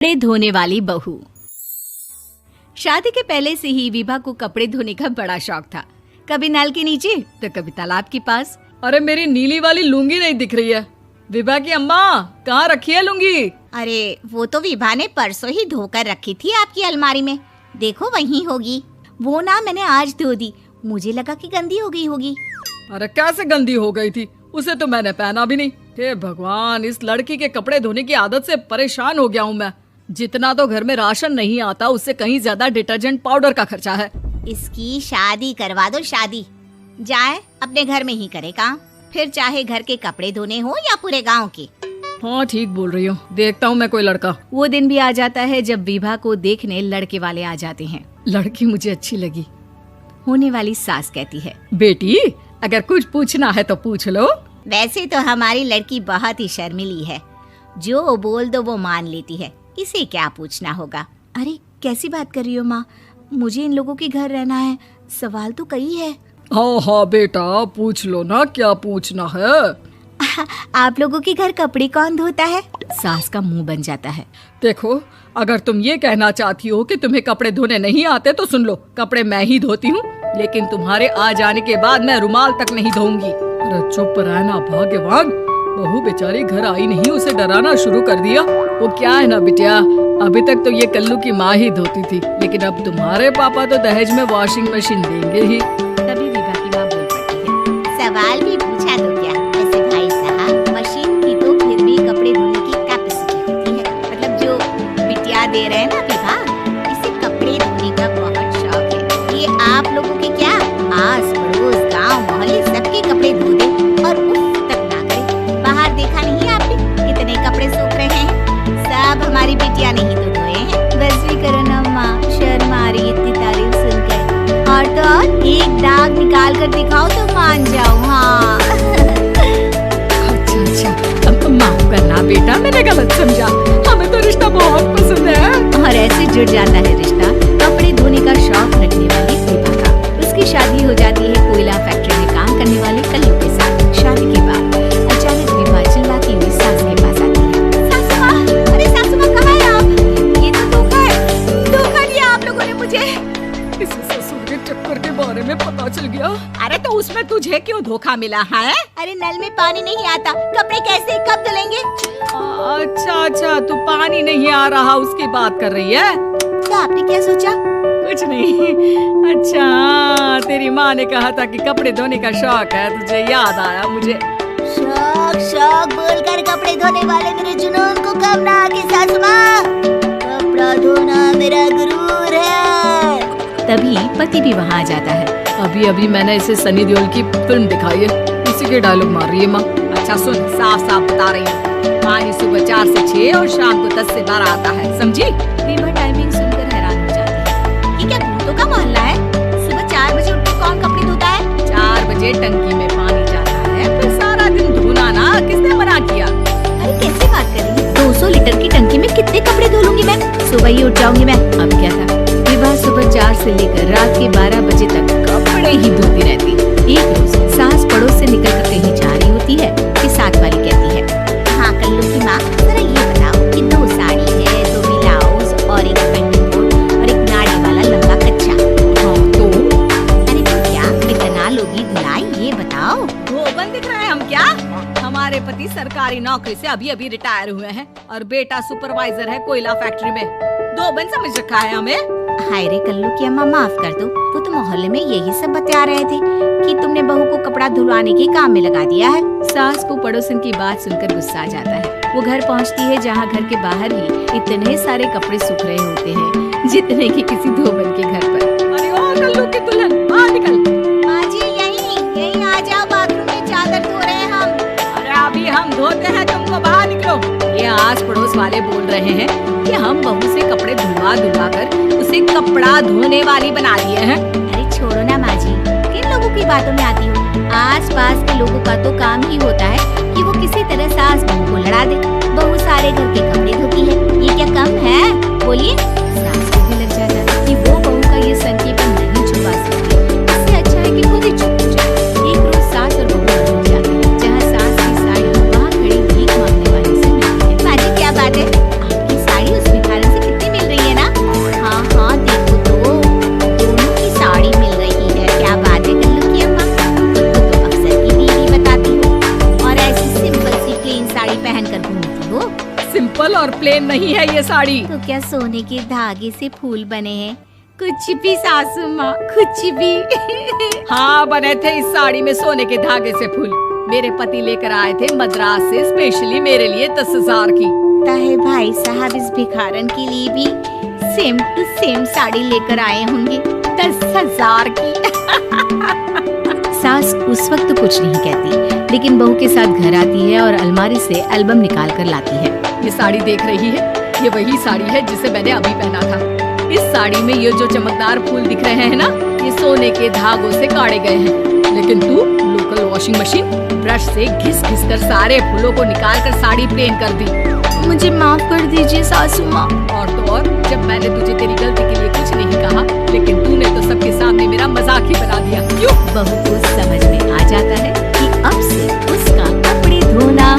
कपड़े धोने वाली बहू। शादी के पहले से ही विभा को कपड़े धोने का बड़ा शौक था। कभी नल के नीचे तो कभी तालाब के पास। अरे मेरी नीली वाली लुंगी नहीं दिख रही है। विभा की अम्मा कहाँ रखी है लुंगी? अरे वो तो विभा ने परसों ही धोकर रखी थी आपकी अलमारी में, देखो वहीं होगी। वो ना मैंने आज धो दी, मुझे लगा कि गंदी हो गई होगी। अरे कैसे गंदी हो गई थी, उसे तो मैंने पहना भी नहीं। हे भगवान, इस लड़की के कपड़े धोने की आदत से परेशान हो गया हूँ मैं। जितना तो घर में राशन नहीं आता उससे कहीं ज्यादा डिटर्जेंट पाउडर का खर्चा है। इसकी शादी करवा दो, शादी जाए अपने घर में ही करे काम, फिर चाहे घर के कपड़े धोने हो या पूरे गांव के। हाँ ठीक बोल रही हूँ, देखता हूँ मैं कोई लड़का। वो दिन भी आ जाता है जब विभा को देखने लड़के वाले आ जाते हैं। लड़की मुझे अच्छी लगी। होने वाली सास कहती है, बेटी अगर कुछ पूछना है तो पूछ लो। वैसे तो हमारी लड़की बहुत ही शर्मीली है, जो बोल दो वो मान लेती है, इसे क्या पूछना होगा। अरे कैसी बात कर रही हो माँ, मुझे इन लोगों के घर रहना है, सवाल तो कई है। हाँ हाँ बेटा पूछ लो ना, क्या पूछना है। आप लोगों के घर कपड़े कौन धोता है? सास का मुंह बन जाता है। देखो अगर तुम ये कहना चाहती हो कि तुम्हें कपड़े धोने नहीं आते तो सुन लो, कपड़े मैं ही धोती हूँ, लेकिन तुम्हारे आ जाने के बाद मैं रुमाल तक नहीं धोऊंगी। अरे चुप रहना भाग्यवान, बहू बेचारी घर आई नहीं, उसे डराना शुरू कर दिया। वो क्या है ना बिटिया, अभी तक तो ये कल्लू की माँ ही धोती थी, लेकिन अब तुम्हारे पापा तो दहेज में वॉशिंग मशीन देंगे ही। तभी विभा की माँ बोल पड़ती है, सवाल भी पूछा तो क्या। वैसे भाई साहब, मशीन की तो फिर भी कपड़े धोने की कैपेसिटी होती है। मतलब जो बिटिया दे रहे हैं ना विभा, इसे कपड़े धोने का बहुत शौक है। ये आप लोगों के क्या आस पड़ोस गाँव मोहल्ले सबके कपड़े धो दे और उफ तक ना करे। बाहर देखा नहीं आपने कितने कपड़े सूख रहे हैं, सब हमारी बिटिया नहीं तो धोए हैं। बस भी करो ना माँ, शर्म आ रही इतनी तारीफ सुनकर। और तो और एक दाग निकाल कर दिखाओ तो मान जाओ। हाँ अच्छा अब माफ करना बेटा, मैंने गलत समझा, हमें तो रिश्ता बहुत पसंद है। और ऐसे जुड़ जाता है रिश्ता कपड़े धोने का शौक रखने वाली विभा का। उसकी शादी हो जाती है कोयला फैक्ट्री में काम करने वाले कल्लू के साथ। शादी के बाद अचानक विभा चिल्लाती हुई सास के पास आती है। सासू माँ, अरे सासू माँ कहाँ है आप? ये तो धोखा है, धोखा दिया आप लोगों ने मुझे। इसे ससुर के चक्कर के बारे में पता चल गया। अरे तो उसमें तुझे क्यों धोखा मिला है? अरे नल में पानी नहीं आता, कपड़े कैसे कब धुलेंगे? अच्छा तू पानी नहीं आ रहा उसकी बात कर रही है। तो आपने क्या सोचा? कुछ नहीं। अच्छा तेरी माँ ने कहा था कि कपड़े धोने का शौक है, तुझे याद आया मुझे। शौक शौक बोलकर कपड़े धोने वाले मेरे जुनून को कब ना आके सासू माँ, कपड़ा धोना मेरा गुरूर है। तभी पति भी वहाँ आ जाता है। अभी अभी मैंने इसे सनी देओल की फिल्म दिखाई है, इसी के डायलॉग मार रही है माँ। अच्छा सुन, साफ साफ बता रही हूँ, पानी सुबह 4 से 6 और शाम को 10 से 12 आता है, समझी? विभा टाइमिंग सुनकर हैरान हो जाती है। ये क्या भूतों का मोहल्ला है? सुबह 4 बजे उठ के कौन कपड़े धोता है? 4 बजे टंकी में पानी जाता है, फिर सारा दिन धोना ना, किसने मना किया? अरे कैसी बात कर रही है, 200 लीटर की टंकी में कितने कपड़े धो लूंगी मैं, सुबह ही उठ जाऊंगी मैं। अब क्या था, विभा सुबह 4 से लेकर रात के 12 बजे तक कपड़े ही धोती रहती। एक रोज सास पड़ोस से निकलकर कहीं जा रही होती है कि साथ वाली कहती है, हाँ कल्लू की माँ, जरा ये बताओ कि 2 साड़ी है, 2 ब्लाउज और एक पेंटिंग कोट और एक नाड़ी वाला लंबा कच्चा। हाँ तो अरे तो क्या कितना लोगी धुलाई, ये बताओ। धोबन दिख रहे हैं हम क्या? हमारे पति सरकारी नौकरी से अभी अभी रिटायर हुए हैं और बेटा सुपरवाइजर है कोयला फैक्ट्री में। धोबन समझ रखा है हमें। हाय रे कल्लू की अम्मा, माफ कर दो, वो तो मोहल्ले में यही सब बता रहे थे कि तुमने बहू को कपड़ा धुलवाने के काम में लगा दिया है। सास को पड़ोसन की बात सुनकर गुस्सा आ जाता है। वो घर पहुंचती है जहां घर के बाहर ही इतने सारे कपड़े सूख रहे होते हैं जितने कि किसी धोबन के घर पर। अरे ओ कल्लू की दुल्हन बाहर निकल। माँ जी यहीं आ जाओ, बाथरूम में चादर धो रहे हैं हम। अरे अभी हम धोते हैं, तुमको बाहर निकलो। ये आस पड़ोस वाले बोल रहे हैं कि हम बहू से कपड़े धुलवा कर उसे कपड़ा धोने वाली बना दिए हैं। अरे छोड़ो ना माँ जी, किन लोगों की बातों में आती हो? आस पास के लोगों का तो काम ही होता है कि वो किसी तरह सास बहू को लड़ा दे। बहू सारे घर के कपड़े धोती है, ये क्या कम है? बोलिए। सास को भी लग जाता है कि वो बहू का ये संकीपन नहीं छुपा सकती, इससे अच्छा है कि खुद ही चुप हो जाए। एक रोज सास और बहू मिल जाते हैं, जहाँ सास की साड़ी वहाँ खड़ी भीख मांगने वाली से मिलती है। माँ जी क्या बात है, आपकी साड़ी उस भिखारी नहीं है ये साड़ी। तो क्या सोने के धागे से फूल बने हैं? कुछ भी सासू माँ, कुछ भी। हाँ बने थे इस साड़ी में सोने के धागे से फूल। मेरे पति लेकर आए थे मद्रास से स्पेशली मेरे लिए 10,000 की। ताहे भाई साहब इस भिखारन के लिए भी सेम टू सेम साड़ी लेकर आए होंगे 10,000 की। सास उस वक्त तो कुछ नहीं कहती, लेकिन बहू के साथ घर आती है और अलमारी से एल्बम निकाल कर लाती है। ये साड़ी देख रही है, ये वही साड़ी है जिसे मैंने अभी पहना था। इस साड़ी में ये जो चमकदार फूल दिख रहे हैं ना, ये सोने के धागों से काटे गए हैं। लेकिन तू लोकल वॉशिंग मशीन ब्रश से घिस घिस कर सारे फूलों को निकाल कर साड़ी प्लेन कर दी। मुझे माफ कर दीजिए सासू माँ। और तो और, जब मैंने तुझे तेरी गलती के लिए कुछ नहीं कहा, लेकिन तूने तो सबके सामने मेरा मजाक ही बना दिया। क्यों? बहू को समझ में आ जाता है कि अब से उसका कपड़े धोना